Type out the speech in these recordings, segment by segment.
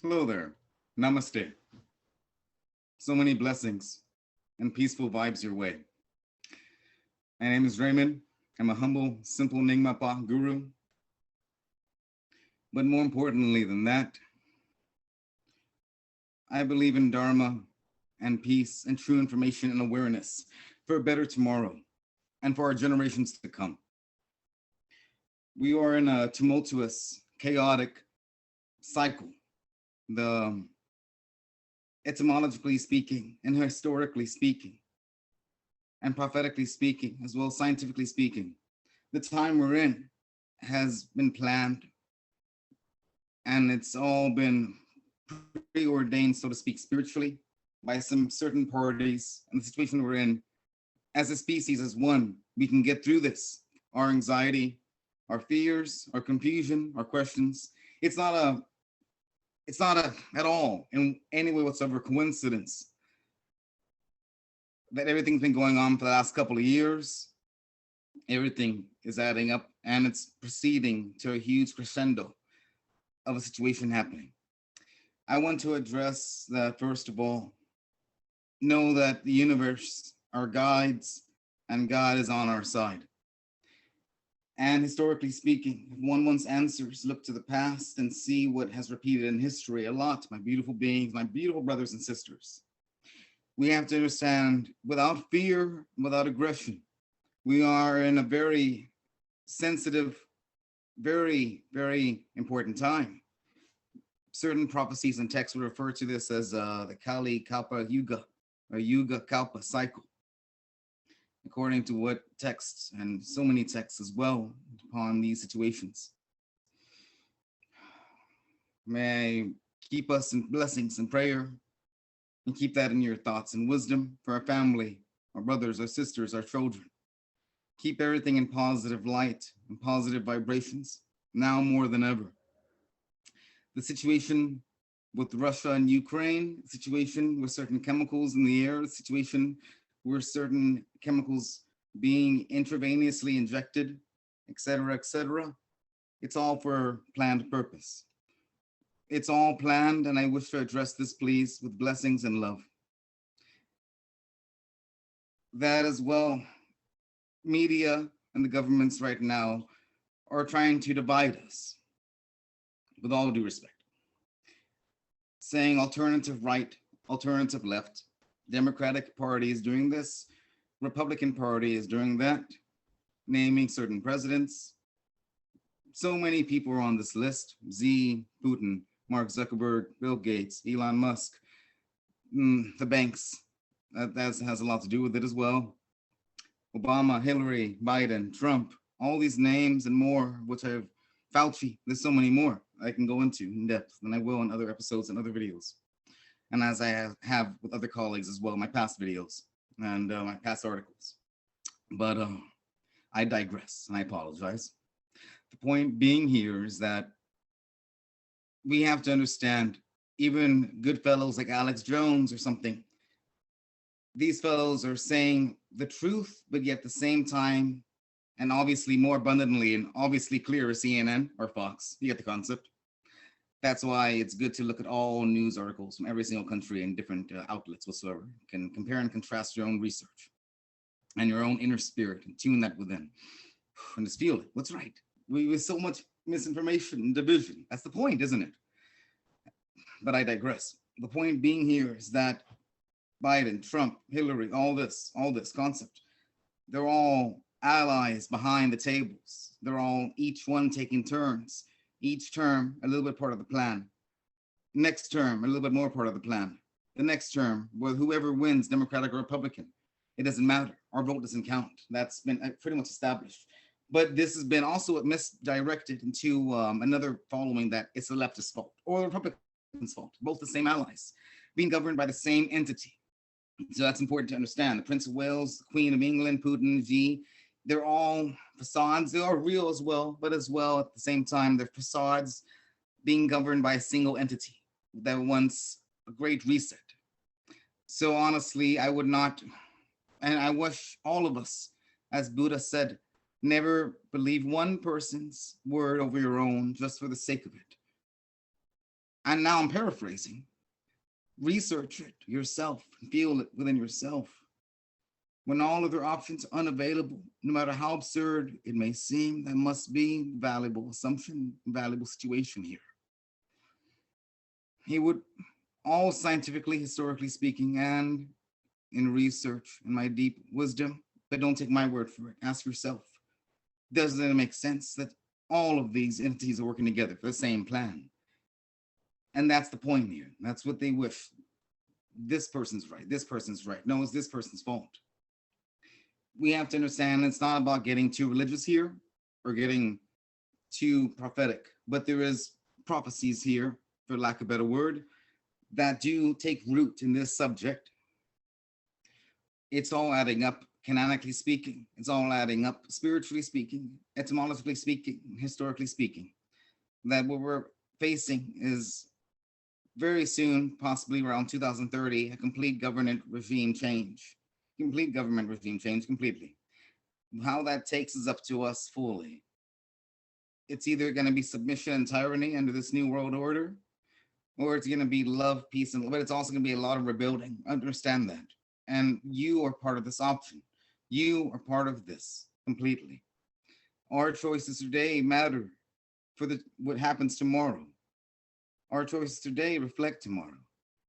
Hello there. Namaste. So many blessings and peaceful vibes your way. My name is Raymond. I'm a humble, simple Nyingmapa guru. But more importantly than that, I believe in Dharma and peace and true information and awareness for a better tomorrow and for our generations to come. We are in a tumultuous, chaotic cycle. The etymologically speaking and historically speaking and prophetically speaking, as well as scientifically speaking, the time we're in has been planned and it's all been preordained, so to speak, spiritually by some certain parties. And the situation we're in as a species, as one, we can get through this. Our anxiety, our fears, our confusion, our questions. It's not at all in any way whatsoever coincidence that everything's been going on for the last couple of years. Everything is adding up and it's proceeding to a huge crescendo of a situation happening. I want to address that first of all. Know that the universe, our guides, and God is on our side. And historically speaking, if one wants answers, look to the past and see what has repeated in history a lot, my beautiful beings, my beautiful brothers and sisters. We have to understand, without fear, without aggression, we are in a very sensitive, very, very important time. Certain prophecies and texts would refer to this as the Kali Kalpa yuga, or yuga Kalpa cycle, according to what texts, and so many texts as well, upon these situations. May I keep us in blessings and prayer, and keep that in your thoughts and wisdom for our family, our brothers, our sisters, our children. Keep everything in positive light and positive vibrations, now more than ever. The situation with Russia and Ukraine, the situation with certain chemicals in the air, the situation where certain chemicals being intravenously injected, et cetera, it's all for planned purpose. It's all planned, and I wish to address this, please, with blessings and love. That as well, media and the governments right now are trying to divide us, with all due respect, saying alternative right, alternative left. Democratic Party is doing this, Republican Party is doing that, naming certain presidents. So many people are on this list: Putin, Mark Zuckerberg, Bill Gates, Elon Musk, the banks. That has a lot to do with it as well. Obama, Hilary, Biden, Trump, all these names and more, which I've Fauci, there's so many more I can go into in depth, and I will in other episodes and other videos. And as I have with other colleagues as well, my past videos and my past articles. But I digress, and I apologize. The point being here is that we have to understand, even good fellows like Alex Jones or something, these fellows are saying the truth, but yet at the same time, and obviously more abundantly and obviously clearer, CNN or Fox. You get the concept. That's why it's good to look at all news articles from every single country and different outlets whatsoever. You can compare and contrast your own research and your own inner spirit and tune that within and just feel it. What's right? We with so much misinformation and division. That's the point, isn't it? But I digress. The point being here is that Biden, Trump, Hilary, all this concept, they're all allies behind the tables. They're all each one taking turns. Each term, a little bit part of the plan. Next term, a little bit more part of the plan. The next term, well, whoever wins, Democratic or Republican, it doesn't matter. Our vote doesn't count. That's been pretty much established. But this has been also misdirected into another following that it's the leftist fault or the Republicans' fault, both the same allies, being governed by the same entity. So that's important to understand. The Prince of Wales, the Queen of England, Putin, Xi, they're all facades. They are real as well, but as well at the same time, they're facades being governed by a single entity that wants a great reset. So honestly, I would not, and I wish all of us, as Buddha said, never believe one person's word over your own just for the sake of it. And now I'm paraphrasing. Research it yourself, feel it within yourself. When all other options are unavailable, no matter how absurd it may seem, that must be valuable assumption, valuable situation here. He would, all scientifically, historically speaking, and in research, in my deep wisdom, but don't take my word for it. Ask yourself, doesn't it make sense that all of these entities are working together for the same plan? And that's the point here. That's what they wish. This person's right. This person's right. No, it's this person's fault. We have to understand it's not about getting too religious here or getting too prophetic, but there is prophecies here, for lack of a better word, that do take root in this subject. It's all adding up, canonically speaking. It's all adding up, spiritually speaking, etymologically speaking, historically speaking. That what we're facing is very soon, possibly around 2030, a complete government regime change. Complete government regime change completely. How that takes is up to us fully. It's either going to be submission and tyranny under this new world order, or it's going to be love, peace, and but it's also going to be a lot of rebuilding. Understand that. And you are part of this option. You are part of this completely. Our choices today matter for what happens tomorrow. Our choices today reflect tomorrow.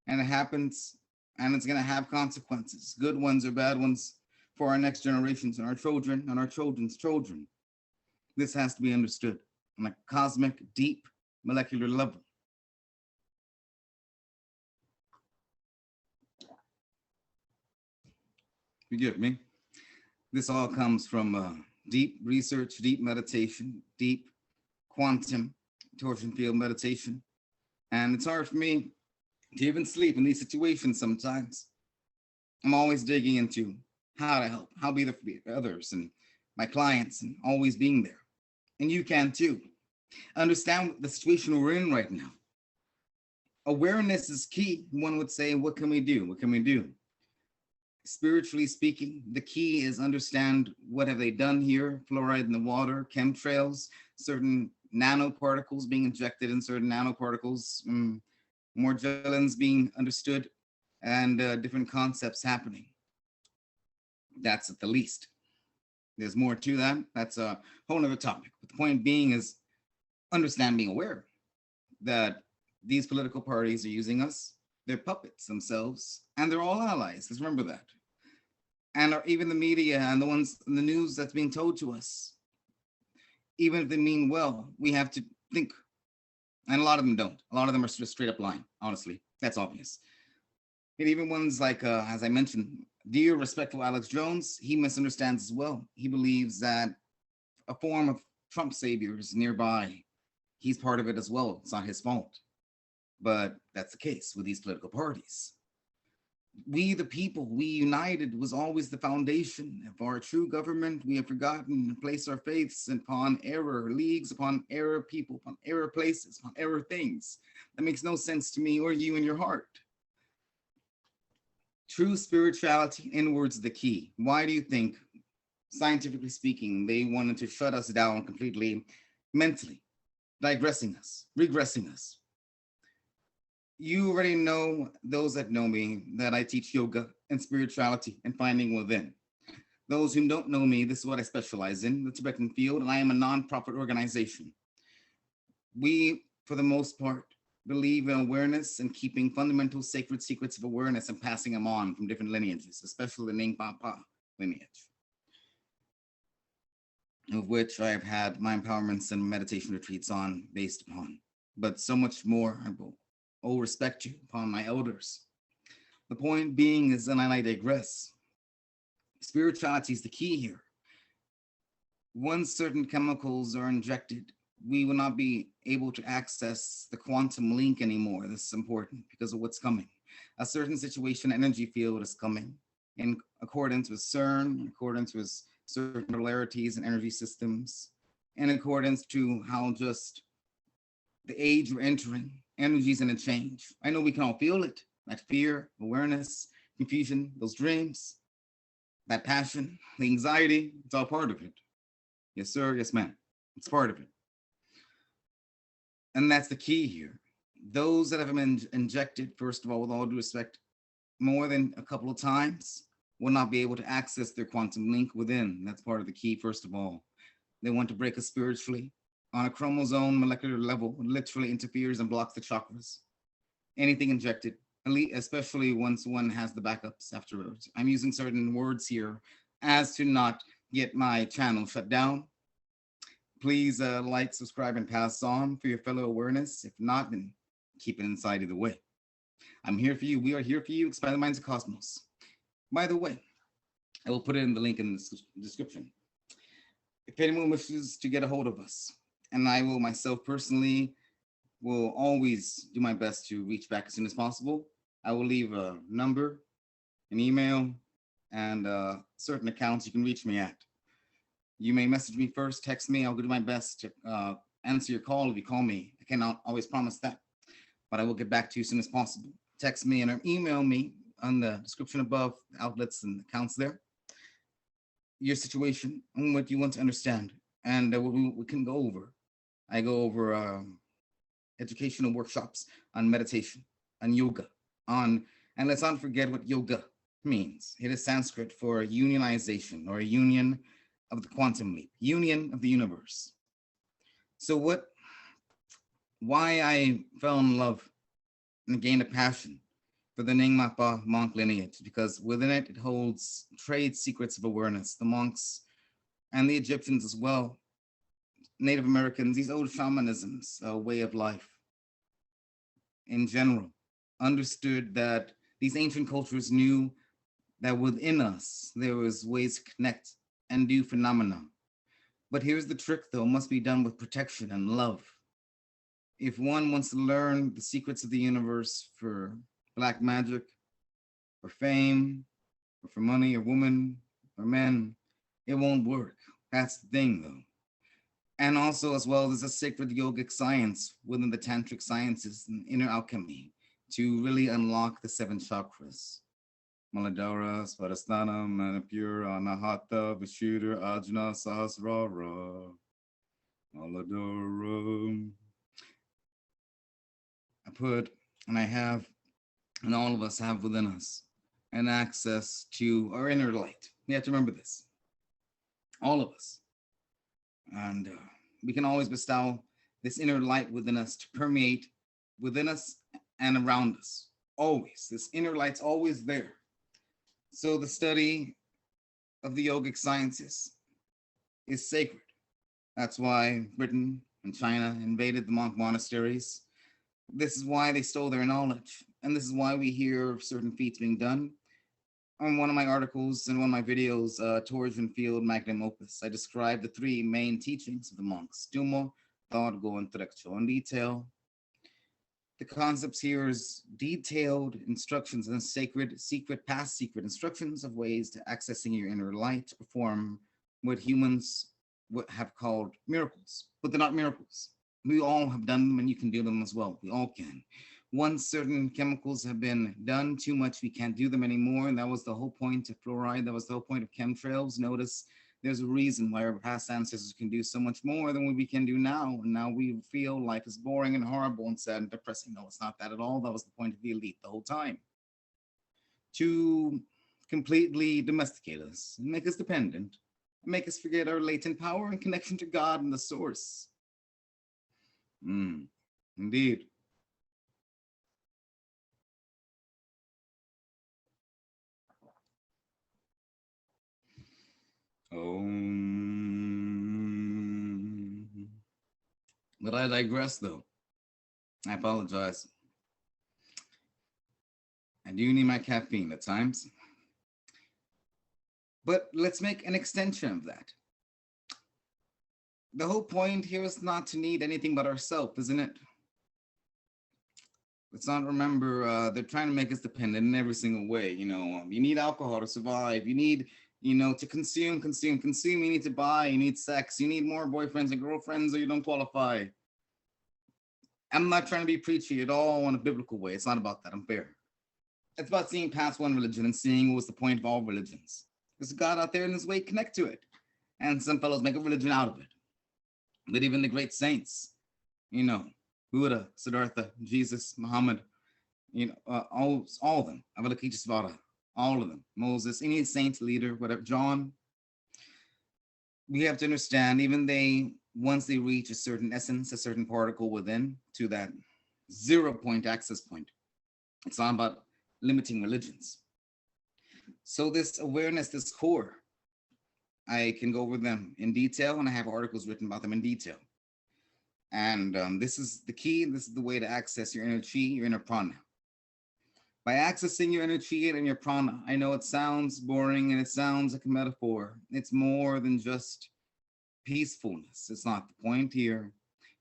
And it happens, and it's going to have consequences, good ones or bad ones, for our next generations and our children and our children's children. This has to be understood on a cosmic, deep, molecular level. Forgive me. This all comes from deep research, deep meditation, deep quantum torsion field meditation. And it's hard for me to even sleep in these situations sometimes. I'm always digging into how to help, how to be there for others and my clients, and always being there. And you can too. Understand the situation we're in right now. Awareness is key. One would say, what can we do? What can we do? Spiritually speaking, the key is understand what have they done here, fluoride in the water, chemtrails, certain nanoparticles being injected in certain nanoparticles, Morgellons being understood, and different concepts happening. That's at the least. There's more to that. That's a whole other topic. But the point being is understand, being aware that these political parties are using us. They're puppets themselves, and they're all allies. Let's remember that. And even the media and the ones in the news that's being told to us, even if they mean well, we have to think. And a lot of them don't. A lot of them are just straight up lying, honestly. That's obvious. And even ones like, as I mentioned, dear respectful Alex Jones, he misunderstands as well. He believes that a form of Trump savior is nearby. He's part of it as well. It's not his fault. But that's the case with these political parties. We, the people, we united was always the foundation of our true government. We have forgotten to place our faiths upon error, leagues upon error people, upon error places, upon error things. That makes no sense to me or you in your heart. True spirituality inwards the key. Why do you think, scientifically speaking, they wanted to shut us down completely mentally, digressing us, regressing us? You already know, those that know me, that I teach yoga and spirituality and finding within. Those who don't know me, this is what I specialize in, the Tibetan field, and I am a non-profit organization. We, for the most part, believe in awareness and keeping fundamental sacred secrets of awareness and passing them on from different lineages, especially the Ning Papa lineage, of which I have had my empowerments and meditation retreats on based upon, but so much more. I will owe respect you upon my elders. The point being is, and I digress, spirituality is the key here. Once certain chemicals are injected, we will not be able to access the quantum link anymore. This is important because of what's coming. A certain situation energy field is coming in accordance with CERN, in accordance with certain polarities and energy systems, in accordance to how just the age we're entering, energy's gonna change. I know we can all feel it, that fear, awareness, confusion, those dreams, that passion, the anxiety, it's all part of it. Yes, sir, yes, ma'am, it's part of it. And that's the key here. Those that have been injected, first of all, with all due respect, more than a couple of times will not be able to access their quantum link within. That's part of the key, first of all. They want to break us spiritually. On a chromosome molecular level, it literally interferes and blocks the chakras. Anything injected, especially once one has the backups afterwards. I'm using certain words here as to not get my channel shut down. Please like, subscribe, and pass on for your fellow awareness. If not, then keep it inside either way. I'm here for you. We are here for you. Expand the minds of cosmos. By the way, I will put it in the link in the description. If anyone wishes to get a hold of us, and I will myself personally will always do my best to reach back as soon as possible. I will leave a number, an email, and certain accounts you can reach me at. You may message me first, text me. I'll do my best to answer your call if you call me. I cannot always promise that, but I will get back to you as soon as possible. Text me and email me on the description above, the outlets and accounts there, your situation and what you want to understand, and what we can go over. I go over educational workshops on meditation, on yoga, and let's not forget what yoga means. It is Sanskrit for unionization, or a union of the quantum leap, union of the universe. So why I fell in love and gained a passion for the Nyingmapa monk lineage, because within it, it holds trade secrets of awareness. The monks and the Egyptians as well, Native Americans, these old shamanisms, a way of life in general, understood that these ancient cultures knew that within us, there was ways to connect and do phenomena. But here's the trick though, it must be done with protection and love. If one wants to learn the secrets of the universe for black magic, or fame, or for money, or women, or men, it won't work. That's the thing though. And also as well, there's a sacred yogic science within the tantric sciences and inner alchemy to really unlock the 7 chakras. Muladhara, Svadhisthana, Manipura, Anahata, Vishuddha, Ajna, Sahasrara, Muladhara. I put, and I have, and all of us have within us, an access to our inner light. We have to remember this. All of us. And we can always bestow this inner light within us to permeate within us and around us. Always. This inner light's always there. So the study of the yogic sciences is sacred. That's why Britain and China invaded the monk monasteries. This is why they stole their knowledge. And this is why we hear of certain feats being done. On one of my articles and one of my videos, Torsion Field Magnum Opus, I describe the 3 main teachings of the monks, Tumo, Thought, Go, and Trekcho, in detail. The concepts here is detailed instructions and sacred, secret, past secret instructions of ways to accessing your inner light to perform what humans would have called miracles, but they're not miracles. We all have done them and you can do them as well. We all can. Once certain chemicals have been done too much, we can't do them anymore. And that was the whole point of fluoride. That was the whole point of chemtrails. Notice there's a reason why our past ancestors can do so much more than what we can do now. And now we feel life is boring and horrible and sad and depressing. No, it's not that at all. That was the point of the elite the whole time. To completely domesticate us, and make us dependent, and make us forget our latent power and connection to God and the source. Indeed. But I digress though. I apologize. I do need my caffeine at times. But let's make an extension of that. The whole point here is not to need anything but ourselves, isn't it? Let's not remember they're trying to make us dependent in every single way. You need alcohol to survive. You need, to consume. You need to buy. You need sex. You need more boyfriends and girlfriends, or you don't qualify. I'm not trying to be preachy at all in a biblical way. It's not about that. I'm fair. It's about seeing past one religion and seeing what was the point of all religions. There's a God out there in this way, connect to it. And some fellows make a religion out of it. But even the great saints, who Buddha, Siddhartha, Jesus, Muhammad, all of them, Avalokitesvara, all of them, Moses, any saint, leader, whatever, John. We have to understand, even once they reach a certain essence, a certain particle within, to that 0 point access point, it's not about limiting religions. So this awareness, this core, I can go over them in detail, and I have articles written about them in detail. And this is the key. This is the way to access your inner chi, your inner prana. By accessing your inner chi and your prana, I know it sounds boring and it sounds like a metaphor. It's more than just peacefulness. It's not the point here.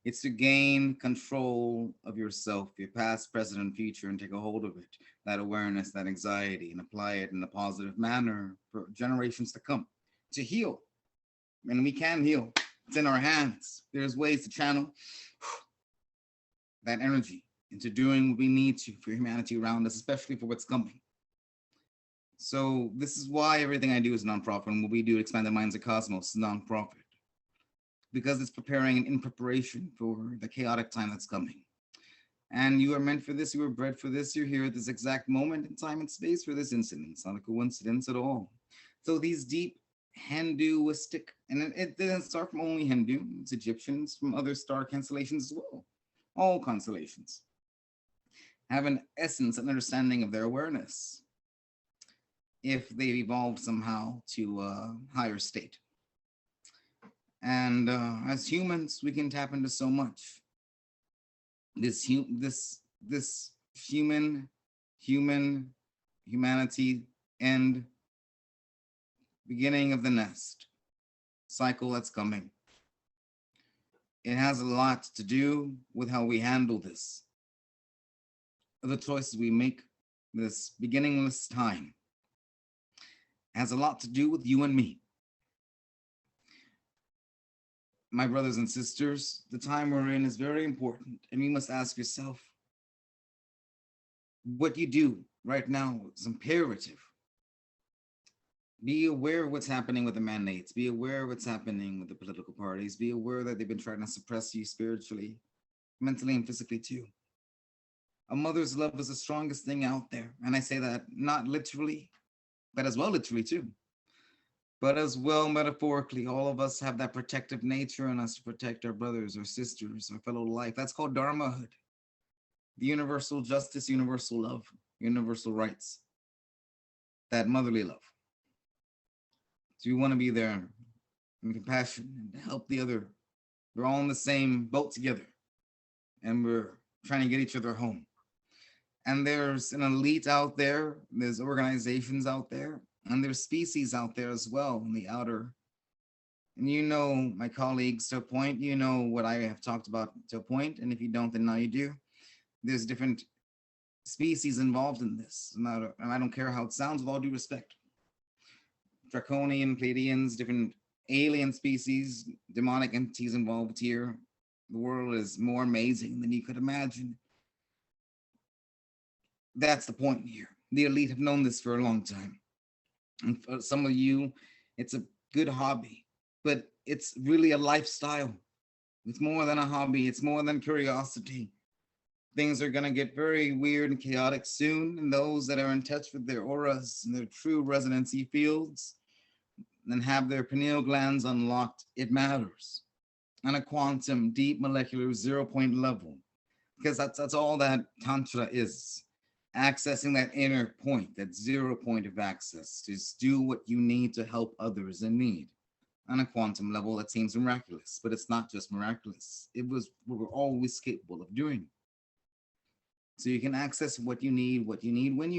It's to gain control of yourself, your past, present, and future, and take a hold of it, that awareness, that anxiety, and apply it in a positive manner for generations to come, to heal. And we can heal. It's in our hands. There's ways to channel that energy into doing what we need to for humanity around us, especially for what's coming. So this is why everything I do is nonprofit, and what we do to expand the minds of cosmos is nonprofit, because it's preparing and in preparation for the chaotic time that's coming. And you are meant for this, you were bred for this, you're here at this exact moment in time and space for this incident. It's not a coincidence at all. So these deep Hinduistic, and it didn't start from only Hindu, it's Egyptians, from other star constellations as well. All constellations have an essence, an understanding of their awareness, if they've evolved somehow to a higher state. And as humans, we can tap into so much. This humanity and beginning of the nest cycle that's coming. It has a lot to do with how we handle this. The choices we make, this beginningless time, has a lot to do with you and me. My brothers and sisters, the time we're in is very important, and you must ask yourself, what you do right now is imperative. Be aware of what's happening with the mandates. Be aware of what's happening with the political parties. Be aware that they've been trying to suppress you spiritually, mentally, and physically too. A mother's love is the strongest thing out there. And I say that not literally, but as well literally too. But as well metaphorically, all of us have that protective nature in us to protect our brothers, our sisters, our fellow life. That's called dharmahood. The universal justice, universal love, universal rights. That motherly love. So you want to be there in compassion and help the other. We're all in the same boat together, and we're trying to get each other home. And there's an elite out there, there's organizations out there, and there's species out there as well in the outer. And you know, my colleagues, to a point, you know what I have talked about to a point, and if you don't, then now you do. There's different species involved in this, and I don't care how it sounds, with all due respect. Draconian, Pleiadians, different alien species, demonic entities involved here. The world is more amazing than you could imagine. That's the point here. The elite have known this for a long time. And for some of you, it's a good hobby, but it's really a lifestyle. It's more than a hobby. It's more than curiosity. Things are going to get very weird and chaotic soon. And those that are in touch with their auras and their true resonancy fields and have their pineal glands unlocked, it matters. On a quantum, deep molecular 0 point level, because that's all that Tantra is. Accessing that inner point, that 0 point of access, to do what you need to help others in need. On a quantum level, that seems miraculous, but it's not just miraculous. It was what we're always capable of doing. So you can access what you need, when you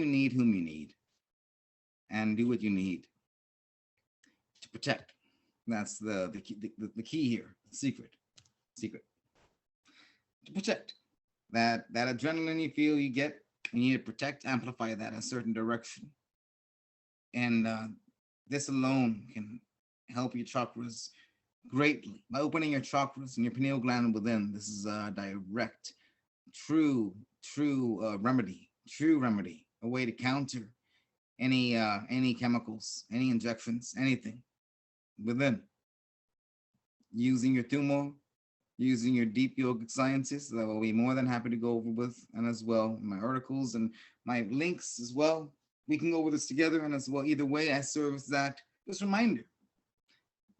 need, whom you need, and do what you need to protect. That's the key here, the secret. To protect. That adrenaline you feel you get, you need to protect, amplify that in a certain direction. And this alone can help your chakras greatly. By opening your chakras and your pineal gland within, this is a direct, true remedy, a way to counter any chemicals, any injections, anything within. Using your tumor, using your deep yogic sciences that I'll be more than happy to go over with, and as well my articles and my links as well. We can go over this together, and as well, either way, I serve as that just reminder.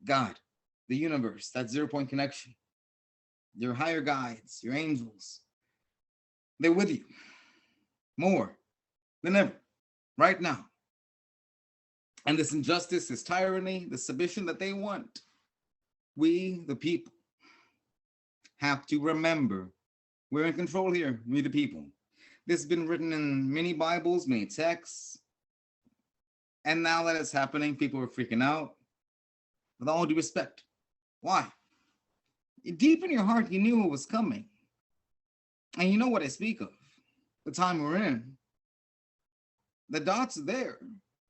God, the universe, that 0 point connection, your higher guides, your angels, they're with you more than ever right now. And this injustice, this tyranny, the submission that they want, we, the people, have to remember we're in control here, we, the people. This has been written in many Bibles, many texts. And now that it's happening, people are freaking out. With all due respect. Why? Deep in your heart, you knew it was coming. And you know what I speak of, the time we're in. The dots are there.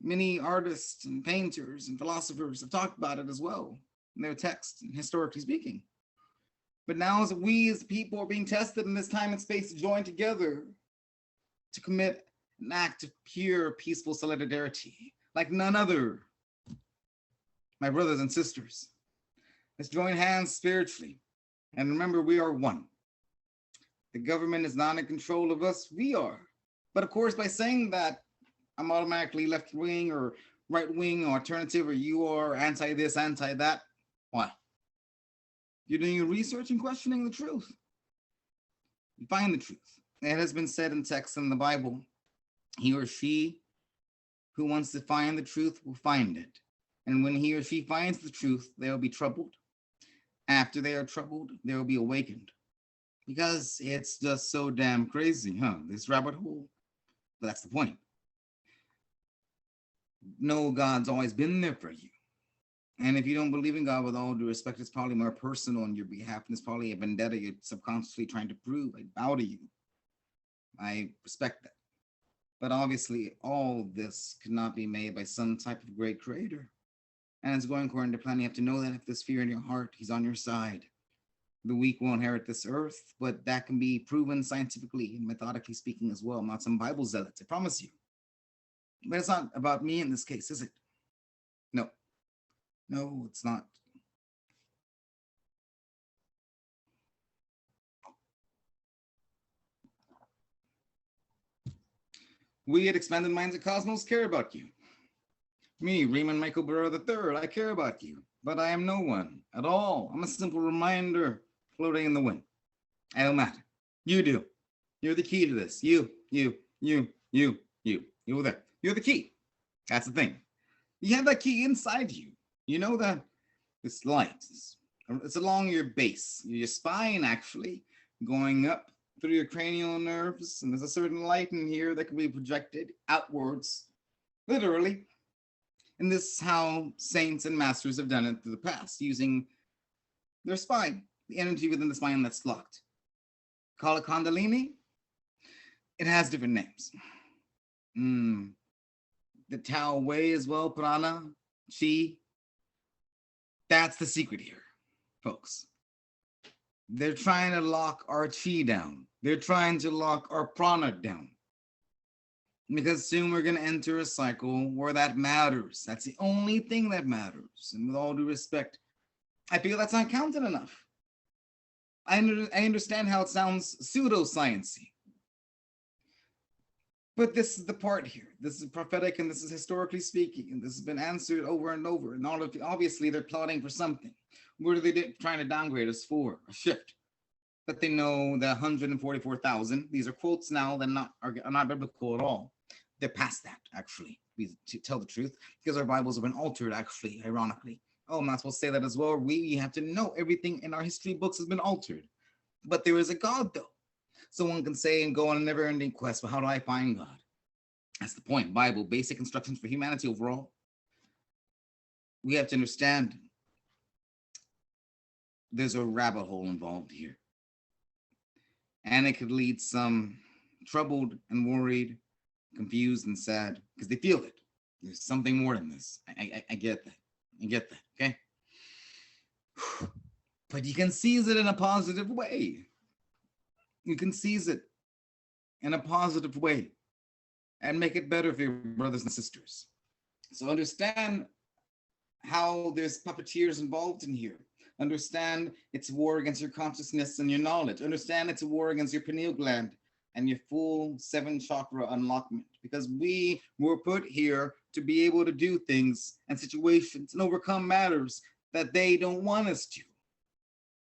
Many artists and painters and philosophers have talked about it as well in their texts, and historically speaking. But now as we as people are being tested in this time and space to join together to commit an act of pure, peaceful solidarity like none other. My brothers and sisters, let's join hands spiritually. And remember, we are one. The government is not in control of us, we are. But of course, by saying that, I'm automatically left-wing or right-wing or alternative, or you are anti this, anti that. Why? You're doing your research and questioning the truth. You find the truth. It has been said in text in the Bible, he or she who wants to find the truth will find it. And when he or she finds the truth, they will be troubled. After they are troubled, they will be awakened. Because it's just so damn crazy, huh? This rabbit hole. But that's the point. No, God's always been there for you. And if you don't believe in God, with all due respect, it's probably more personal on your behalf, and it's probably a vendetta you're subconsciously trying to prove. I bow to you. I respect that. But obviously, all this could not be made by some type of great creator. And it's going according to plan. You have to know that if there's fear in your heart, he's on your side. The weak will inherit this earth, but that can be proven scientifically and methodically speaking as well. I'm not some Bible zealot, I promise you. But it's not about me in this case, is it? No. No, it's not. We at Expanded Minds of Cosmos care about you. Me, Raymond Michael Burrow III, I care about you, but I am no one at all. I'm a simple reminder floating in the wind. I don't matter. You do. You're the key to this. You over there. You're the key. That's the thing. You have that key inside you. You know that this light, it's along your base, your spine actually, going up through your cranial nerves, and there's a certain light in here that can be projected outwards, literally. And this is how saints and masters have done it through the past, using their spine, the energy within the spine that's locked. Call it Kundalini. It has different names. The Tao Way as well, Prana, Chi. That's the secret here, folks. They're trying to lock our Chi down. They're trying to lock our Prana down. Because soon we're going to enter a cycle where that matters. That's the only thing that matters. And with all due respect, I feel that's not counted enough. I understand how it sounds pseudoscience-y. But this is the part here. This is prophetic, and this is historically speaking, and this has been answered over and over. And obviously, they're plotting for something. What are they trying to downgrade us for? A shift. But they know the 144,000. These are quotes now that are not biblical at all. They're past that, actually, to tell the truth, because our Bibles have been altered, actually, ironically. Oh, I'm not supposed to say that as well. We have to know everything in our history books has been altered. But there is a God, though. Someone can say and go on a never-ending quest, but how do I find God? That's the point. Bible, basic instructions for humanity overall. We have to understand there's a rabbit hole involved here. And it could lead some troubled and worried, confused and sad, because they feel it. There's something more than this. I get that. I get that, okay? But you can seize it in a positive way. You can seize it in a positive way and make it better for your brothers and sisters. So understand how there's puppeteers involved in here. Understand it's a war against your consciousness and your knowledge. Understand it's a war against your pineal gland and your full 7 chakra unlockment, because we were put here to be able to do things and situations and overcome matters that they don't want us to.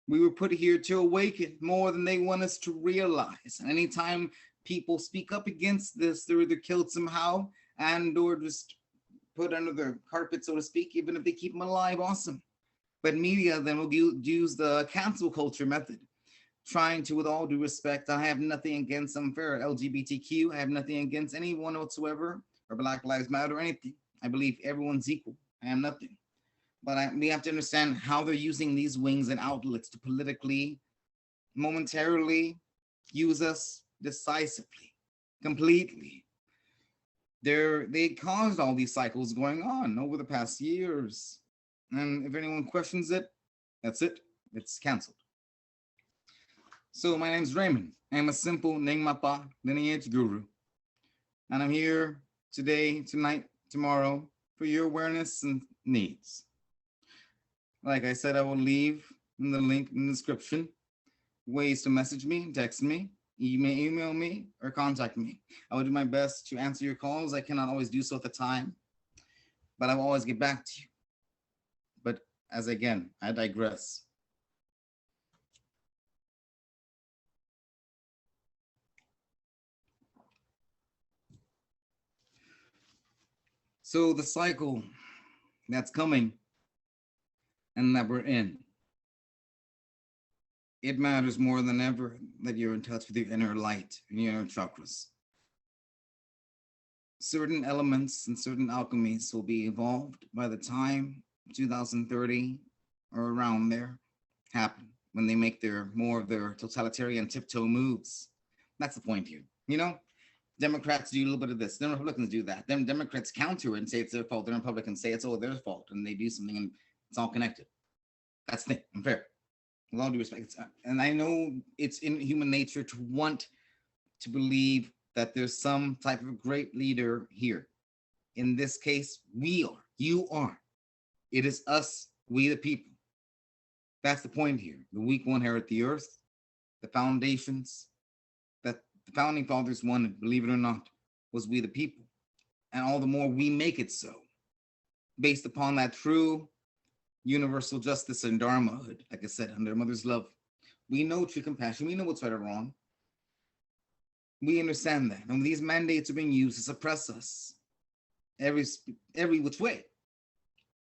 We were put here to awaken more than they want us to realize. And anytime people speak up against this, they're either killed somehow and or just put under the carpet, so to speak, even if they keep them alive, awesome. But media then will use the cancel culture method, trying to, with all due respect, I have nothing against unfair LGBTQ, I have nothing against anyone whatsoever, or Black Lives Matter or anything. I believe everyone's equal. I am nothing. But we have to understand how they're using these wings and outlets to politically, momentarily use us decisively, completely. They caused all these cycles going on over the past years. And if anyone questions it, that's it. It's canceled. So my name's Raymond. I'm a simple Ningmapa lineage guru. And I'm here today, tonight, tomorrow for your awareness and needs. Like I said, I will leave in the link in the description ways to message me, text me, email me, or contact me. I will do my best to answer your calls. I cannot always do so at the time, but I will always get back to you. But as again, I digress. So the cycle that's coming and that we're in, it matters more than ever that you're in touch with your inner light and your inner chakras. Certain elements and certain alchemies will be evolved by the time 2030 or around there happen, when they make more of their totalitarian tiptoe moves. That's the point here. You know, Democrats do a little bit of this, then Republicans do that. Then Democrats counter it and say it's their fault. Then Republicans say it's all their fault, and they do something and it's all connected. That's the thing, unfair. With all due respect, and I know it's in human nature to want to believe that there's some type of great leader here. In this case, we are, you are. It is us, we the people. That's the point here. The weak will inherit the earth, the foundations that the founding fathers wanted, believe it or not, was we the people. And all the more we make it so, based upon that true universal justice and dharmahood, like I said, under mother's love. We know true compassion. We know what's right or wrong. We understand that. And these mandates are being used to suppress us every which way.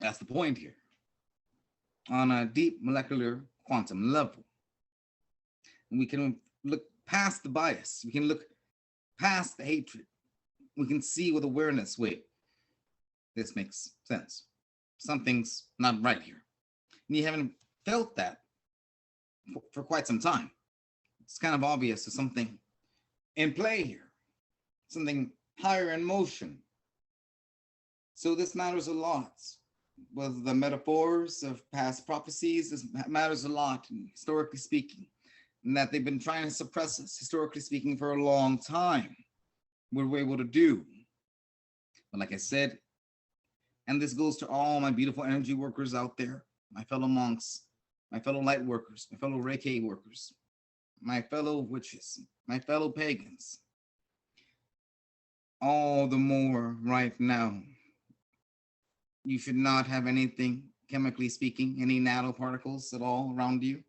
That's the point here. On a deep molecular quantum level. And we can look past the bias. We can look past the hatred. We can see with awareness, wait, this makes sense. Something's not right here. And you haven't felt that for quite some time. It's kind of obvious there's something in play here, something higher in motion. So this matters a lot. With the metaphors of past prophecies, this matters a lot, historically speaking, and that they've been trying to suppress us, historically speaking, for a long time. What we're able to do. But like I said, and this goes to all my beautiful energy workers out there, my fellow monks, my fellow light workers, my fellow Reiki workers, my fellow witches, my fellow pagans. All the more right now, you should not have anything, chemically speaking, any nanoparticles at all around you.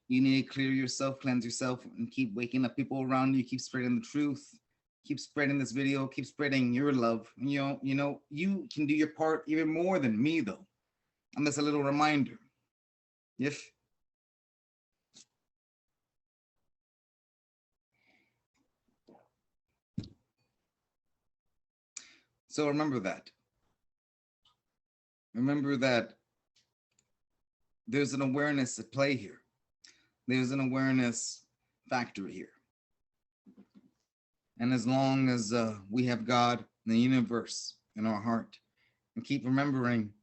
You need to clear yourself, cleanse yourself, and keep waking up people around you, keep spreading the truth. Keep spreading this video, keep spreading your love. You know, you can do your part even more than me, though. And that's a little reminder. Yes. So remember that. Remember that there's an awareness at play here. There's an awareness factor here. And as long as we have God and the universe in our heart, and keep remembering,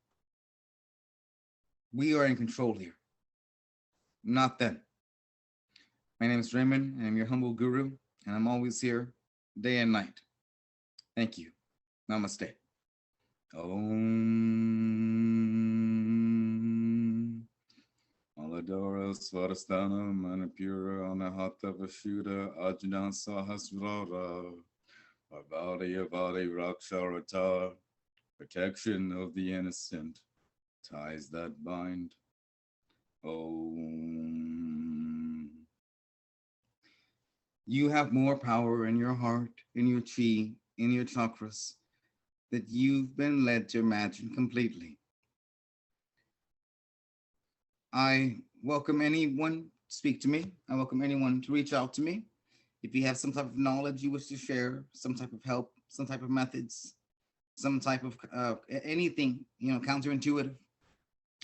we are in control here, not them. My name is Raymond, and I'm your humble guru, and I'm always here day and night. Thank you. Namaste. Om. Adora Svarastana Manipura Anahata Vashuda Ajna Sahasrara Avadi Avadi Raksharata, protection of the innocent, ties that bind. Om. You have more power in your heart, in your chi, in your chakras that you've been led to imagine completely. I welcome anyone to speak to me. I welcome anyone to reach out to me. If you have some type of knowledge you wish to share, some type of help, some type of methods, some type of anything, counterintuitive,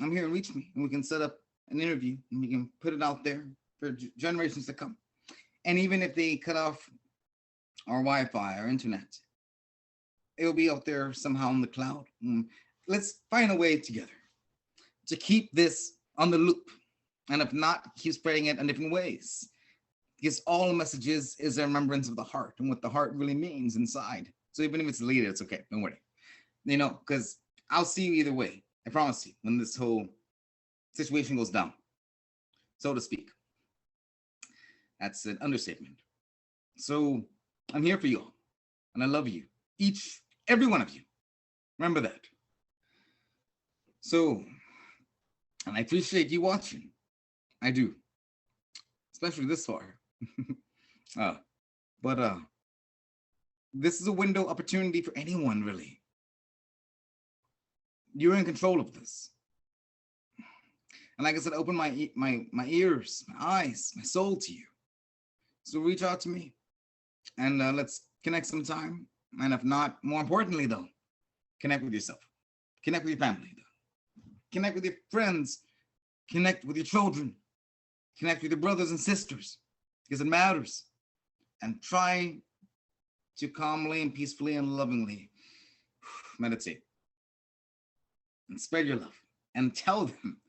I'm here and reach me, and we can set up an interview and we can put it out there for generations to come. And even if they cut off our Wi-Fi, our internet, it'll be out there somehow in the cloud. Let's find a way together to keep this on the loop, and if not, keep spreading it in different ways. Because all messages is a remembrance of the heart and what the heart really means inside. So even if it's deleted, it's okay. Don't worry. Because I'll see you either way. I promise you, when this whole situation goes down, so to speak. That's an understatement. So I'm here for you all, and I love you, every one of you. Remember that. So, and I appreciate you watching. I do, especially this far. But this is a window opportunity for anyone, really. You're in control of this. And like I said, open my ears, my eyes, my soul to you. So reach out to me, and let's connect sometime. And if not, more importantly, though, connect with yourself. Connect with your family, though. Connect with your friends. Connect with your children. Connect with your brothers and sisters, because it matters. And try to calmly and peacefully and lovingly meditate. And spread your love. And tell them,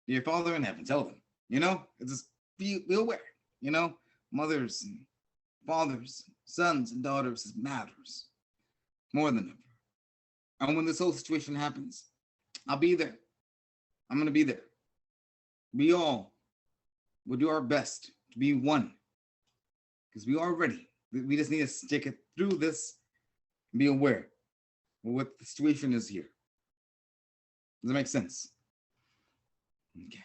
your Father in heaven, tell them, it's just be aware, mothers and fathers, sons and daughters, it matters more than ever. And when this whole situation happens, I'll be there. I'm going to be there. We all will do our best to be one, because we are ready. We just need to stick it through this and be aware of what the situation is here. Does that make sense? Okay.